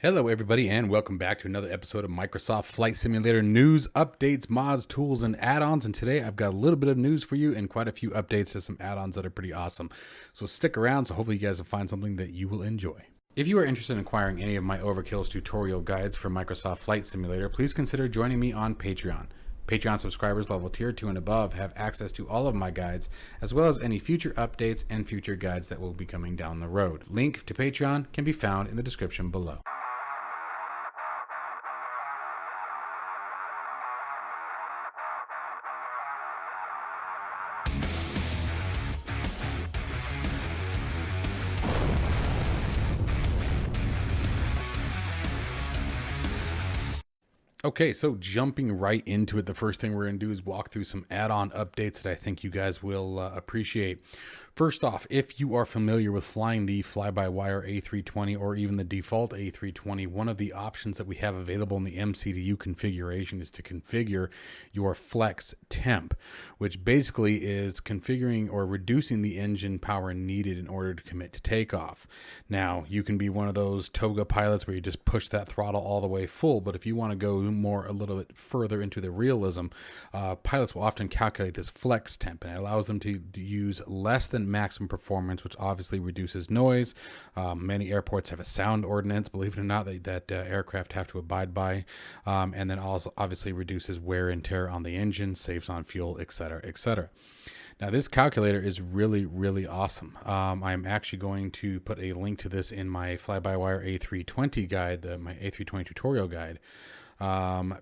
Hello everybody and welcome back to another episode of Microsoft Flight Simulator news, updates, mods, tools, and add-ons. And today I've got a little bit of news for you and quite a few updates to some add-ons that are pretty awesome. So stick around, so hopefully you guys will find something that you will enjoy. If you are interested in acquiring any of my Overkills tutorial guides for Microsoft Flight Simulator, please consider joining me on Patreon. Patreon subscribers level tier 2 and above have access to all of my guides, as well as any future updates and future guides that will be coming down the road. Link to Patreon can be found in the description below. Okay, so jumping right into it, the first thing we're going to do is walk through some add-on updates that I think you guys will appreciate. First off, if you are familiar with flying the Flybywire A320 or even the default A320, one of the options that we have available in the MCDU configuration is to configure your flex temp, which basically is configuring or reducing the engine power needed in order to commit to takeoff. Now, you can be one of those toga pilots where you just push that throttle all the way full, but if you want to go a little bit further into the realism, pilots will often calculate this flex temp, and it allows them to use less than maximum performance, which obviously reduces noise. Many airports have a sound ordinance, believe it or not, that aircraft have to abide by, and then also obviously reduces wear and tear on the engine, saves on fuel, etc., etc. Now, this calculator is really, really awesome. I'm actually going to put a link to this in my Flybywire A320 guide, my A320 tutorial guide,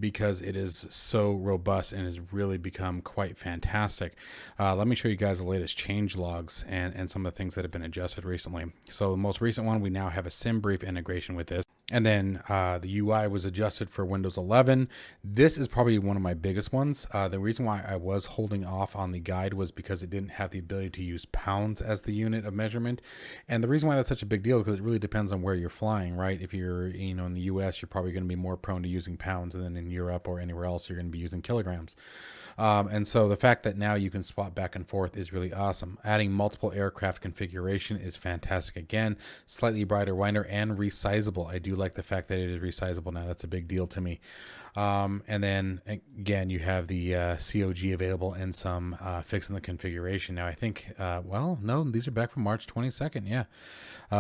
because it is so robust and has really become quite fantastic. Let me show you guys the latest change logs and some of the things that have been adjusted recently. So the most recent one, we now have a SimBrief integration with this. And then the UI was adjusted for Windows 11. This is probably one of my biggest ones. The reason why I was holding off on the guide was because it didn't have the ability to use pounds as the unit of measurement. And the reason why that's such a big deal is because it really depends on where you're flying, right? If you're, in the US, you're probably going to be more prone to using pounds, and then in Europe or anywhere else, you're going to be using kilograms. And so the fact that now you can swap back and forth is really awesome. Adding multiple aircraft configuration is fantastic. Again, slightly brighter, wider, and resizable. I do like the fact that it is resizable now. That's a big deal to me. And then again, you have the COG available and some fixing the configuration. Now I think, well, no, these are back from March 22nd. Yeah.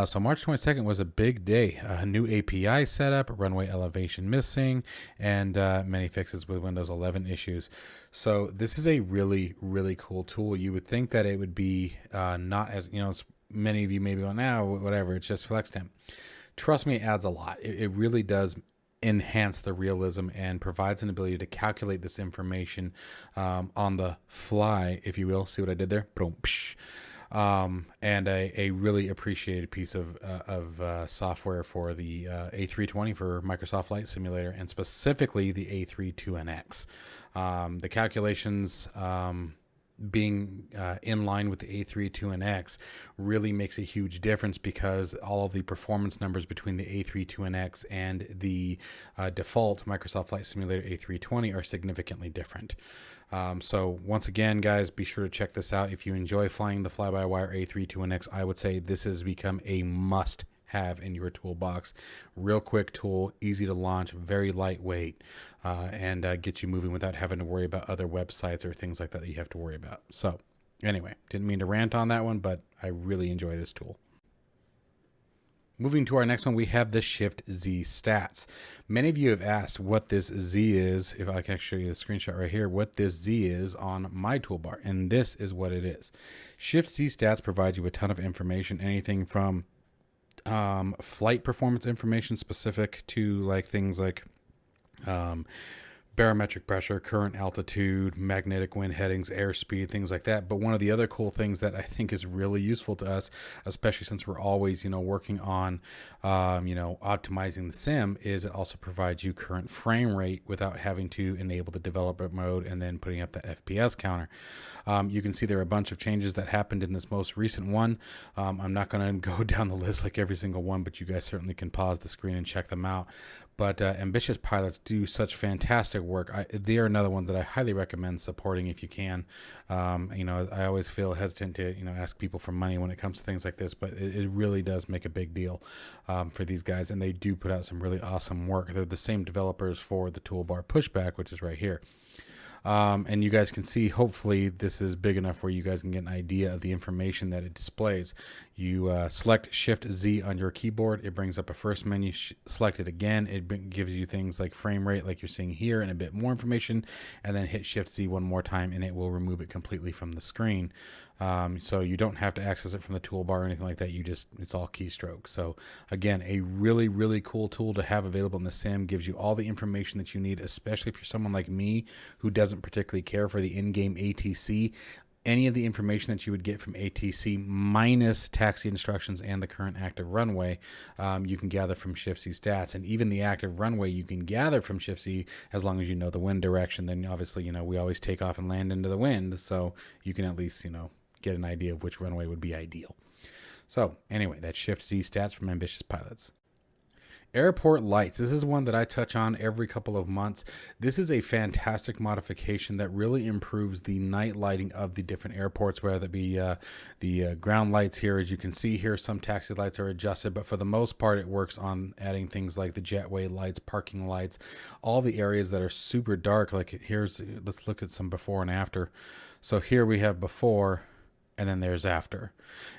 So March 22nd was a big day. A new API setup, runway elevation missing, and many fixes with Windows 11 issues. So this is a really, really cool tool. You would think that it would be not as, many of you may be going, now, whatever, it's just flex temp. Trust me, it adds a lot. It really does enhance the realism and provides an ability to calculate this information on the fly, if you will. See what I did there? Boom, psh. And a really appreciated piece of software for the A320 for Microsoft Flight Simulator, and specifically the A32NX. The calculations being in line with the A32NX really makes a huge difference, because all of the performance numbers between the A32NX and the default Microsoft Flight Simulator A320 are significantly different. So once again, guys, be sure to check this out. If you enjoy flying the Flybywire A32NX, I would say this has become a must have in your toolbox. Real quick tool, easy to launch, very lightweight, and get you moving without having to worry about other websites or things like that you have to worry about. So anyway, didn't mean to rant on that one, but I really enjoy this tool. Moving to our next one, we have the ShiftZ Stats. Many of you have asked what this Z is. If I can show you the screenshot right here, what this Z is on my toolbar, and this is what it is. ShiftZ Stats provides you a ton of information, anything from flight performance information specific to like things like barometric pressure, current altitude, magnetic wind headings, airspeed, things like that. But one of the other cool things that I think is really useful to us, especially since we're always, working on, optimizing the sim, is it also provides you current frame rate without having to enable the developer mode and then putting up that FPS counter. You can see there are a bunch of changes that happened in this most recent one. I'm not going to go down the list like every single one, but you guys certainly can pause the screen and check them out. But ambitious pilots do such fantastic work. They are another one that I highly recommend supporting if you can. I always feel hesitant to ask people for money when it comes to things like this, but it really does make a big deal for these guys, and they do put out some really awesome work. They're the same developers for the toolbar pushback, which is right here. And you guys can see, hopefully this is big enough where you guys can get an idea of the information that it displays. You select ShiftZ on your keyboard, it brings up a first menu. Select it again, it gives you things like frame rate like you're seeing here and a bit more information, and then hit ShiftZ one more time and it will remove it completely from the screen. So you don't have to access it from the toolbar or anything like that. It's all keystroke. So again, a really, really cool tool to have available in the sim. Gives you all the information that you need, especially if you're someone like me who doesn't particularly care for the in-game ATC. Any of the information that you would get from ATC minus taxi instructions and the current active runway, you can gather from ShiftZ Stats. And even the active runway you can gather from ShiftZ as long as you know the wind direction. Then obviously, we always take off and land into the wind, so you can at least, get an idea of which runway would be ideal. So anyway, that's ShiftZ Stats from ambitious pilots. Airport lights. This is one that I touch on every couple of months. This is a fantastic modification that really improves the night lighting of the different airports, whether it be the ground lights here. As you can see here, some taxi lights are adjusted, but for the most part, it works on adding things like the jetway lights, parking lights, all the areas that are super dark. Like let's look at some before and after. So here we have before, and then there's after.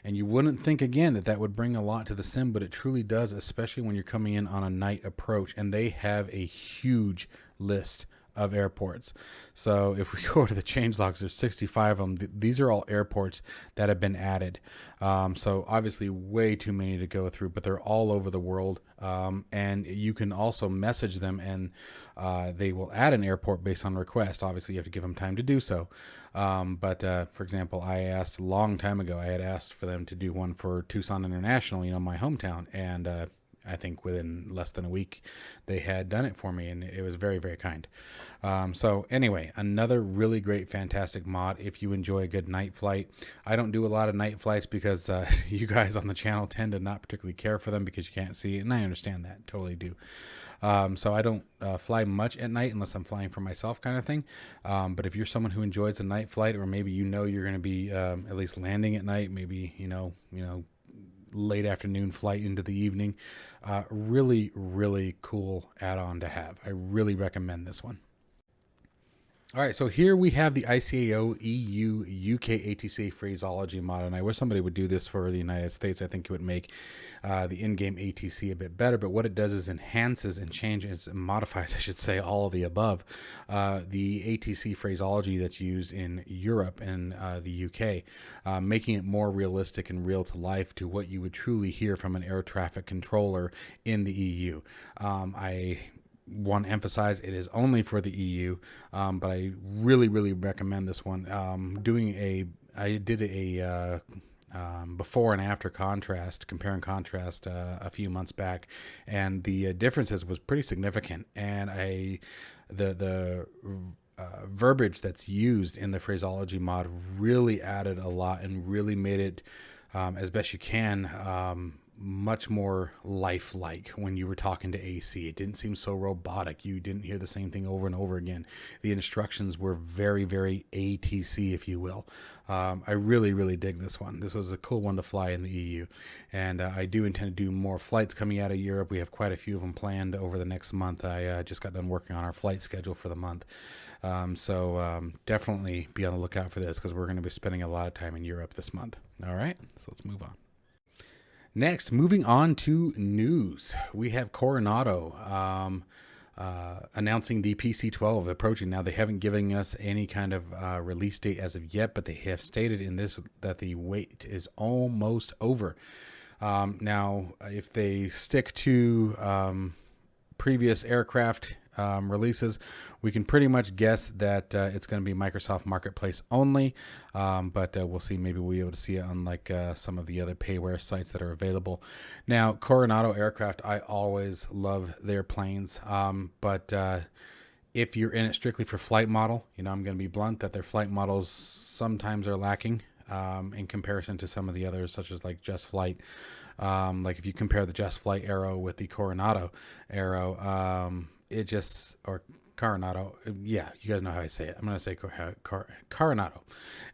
And you wouldn't think, again, that would bring a lot to the sim, but it truly does, especially when you're coming in on a night approach. And they have a huge list of airports. So if we go to the changelogs, there's 65 of them. These are all airports that have been added. So obviously way too many to go through, but they're all over the world. And you can also message them, and they will add an airport based on request. Obviously you have to give them time to do so. But for example, I asked a long time ago, I had asked for them to do one for Tucson International, my hometown. And I think within less than a week, they had done it for me, and it was very, very kind. So anyway, another really great, fantastic mod if you enjoy a good night flight. I don't do a lot of night flights because you guys on the channel tend to not particularly care for them because you can't see it, and I understand that, totally do. So I don't fly much at night unless I'm flying for myself, kind of thing. But if you're someone who enjoys a night flight, or maybe you're going to be at least landing at night, maybe late afternoon flight into the evening, really, really cool add-on to have. I really recommend this one. All right, so here we have the ICAO EU EUATC phraseology mod, and I wish somebody would do this for the United States. I think it would make the in-game ATC a bit better, but what it does is enhances and changes and modifies, I should say, all of the above, the ATC phraseology that's used in Europe and the UK, making it more realistic and real to life to what you would truly hear from an air traffic controller in the EU. I want to emphasize it is only for the EU, but I really, really recommend this one. I did a before and after compare and contrast a few months back, and the differences was pretty significant. And the verbiage that's used in the phraseology mod really added a lot and really made it as best you can much more lifelike when you were talking to AC. It didn't seem so robotic. You didn't hear the same thing over and over again. The instructions were very, very ATC, if you will. I really, really dig this one. This was a cool one to fly in the EU. And I do intend to do more flights coming out of Europe. We have quite a few of them planned over the next month. I just got done working on our flight schedule for the month. So definitely be on the lookout for this, because we're going to be spending a lot of time in Europe this month. All right, so let's move on. Next, moving on to news, we have Coronado announcing the PC-12 approaching. Now, they haven't given us any kind of release date as of yet, but they have stated in this that the wait is almost over. Now, if they stick to previous aircraft releases, we can pretty much guess that it's going to be Microsoft Marketplace only, but we'll see. Maybe we'll be able to see it on like some of the other payware sites that are available. Now, Coronado Aircraft, I always love their planes, but if you're in it strictly for flight model, I'm going to be blunt that their flight models sometimes are lacking in comparison to some of the others, such as like Just Flight. Like if you compare the Just Flight arrow with the Coronado arrow, it just, or Coronado. Yeah, you guys know how I say it. I'm going to say Coronado.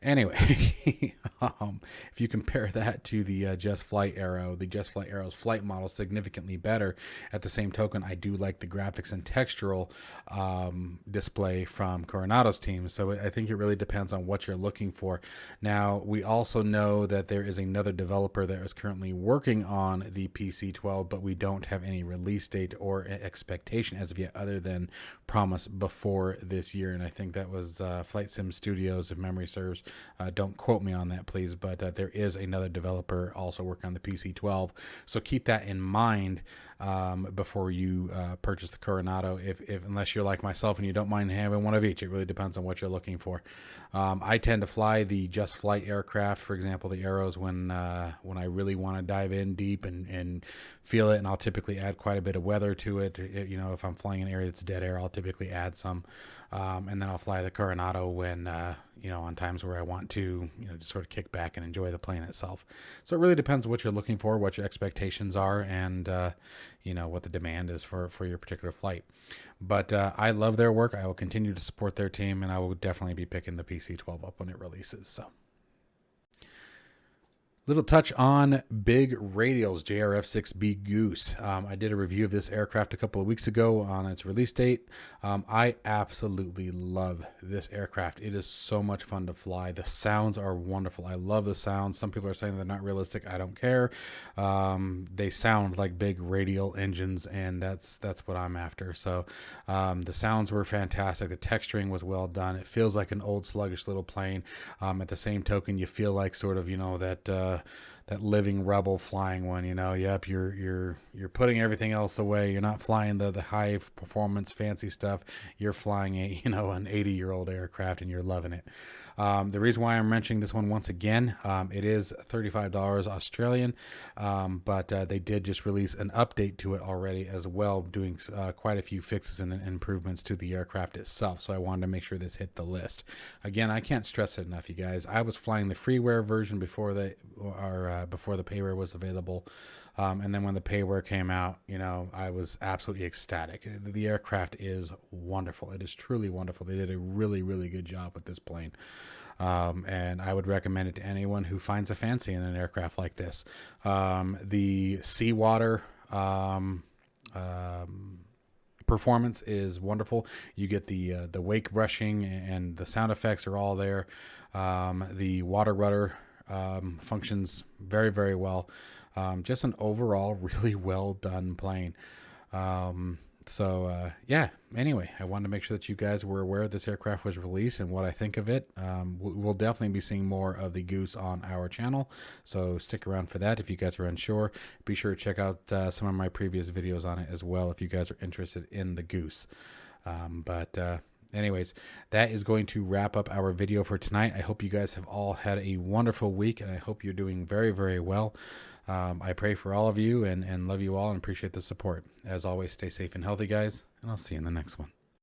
Anyway, if you compare that to the Just Flight arrow, the Just Flight arrow's flight model is significantly better. At the same token, I do like the graphics and textural display from Coronado's team. So I think it really depends on what you're looking for. Now, we also know that there is another developer that is currently working on the PC-12, but we don't have any release date or expectation as of yet, other than promise before this year, and I think that was Flight Sim Studios, if memory serves. Don't quote me on that, please, but there is another developer also working on the PC-12, so keep that in mind before you purchase the Coronado, if unless you're like myself and you don't mind having one of each. It really depends on what you're looking for. I tend to fly the Just Flight aircraft, for example, the arrows, when I really want to dive in deep and feel it, and I'll typically add quite a bit of weather to it. You know, if I'm flying an area that's dead air, I'll typically add some, and then I'll fly the Coronado when you know, on times where I want to, you know, just sort of kick back and enjoy the plane itself. So it really depends what you're looking for, what your expectations are, and you know, what the demand is for your particular flight. But I love their work. I will continue to support their team, and I will definitely be picking the PC-12 up when it releases. So, little touch on big radials, JRF-6B Goose. I did a review of this aircraft a couple of weeks ago on its release date. I absolutely love this aircraft. It is so much fun to fly. The sounds are wonderful. I love the sounds. Some people are saying they're not realistic. I don't care. They sound like big radial engines, and that's what I'm after. So the sounds were fantastic. The texturing was well done. It feels like an old sluggish little plane. At the same token, you feel like sort of, you know, that living rebel flying one, you know. Yep, you're putting everything else away. You're not flying the high performance fancy stuff. You're flying an 80-year-old aircraft, and you're loving it. The reason why I'm mentioning this one once again, it is $35 Australian, but they did just release an update to it already as well, doing quite a few fixes and improvements to the aircraft itself. So I wanted to make sure this hit the list. Again, I can't stress it enough, you guys. I was flying the freeware version before the payware was available, and then when the payware came out, you know, I was absolutely ecstatic. The aircraft is wonderful. It is truly wonderful. They did a really, really good job with this plane. And I would recommend it to anyone who finds a fancy in an aircraft like this. The seawater performance is wonderful. You get the wake brushing, and the sound effects are all there. The water rudder functions very, very well. Just an overall really well done plane. Yeah, anyway, I wanted to make sure that you guys were aware this aircraft was released and what I think of it. We'll definitely be seeing more of the Goose on our channel, so stick around for that. If you guys are unsure, be sure to check out some of my previous videos on it as well if you guys are interested in the Goose. Anyways, that is going to wrap up our video for tonight. I hope you guys have all had a wonderful week, and I hope you're doing very, very well. I pray for all of you and love you all and appreciate the support. As always, stay safe and healthy, guys, and I'll see you in the next one.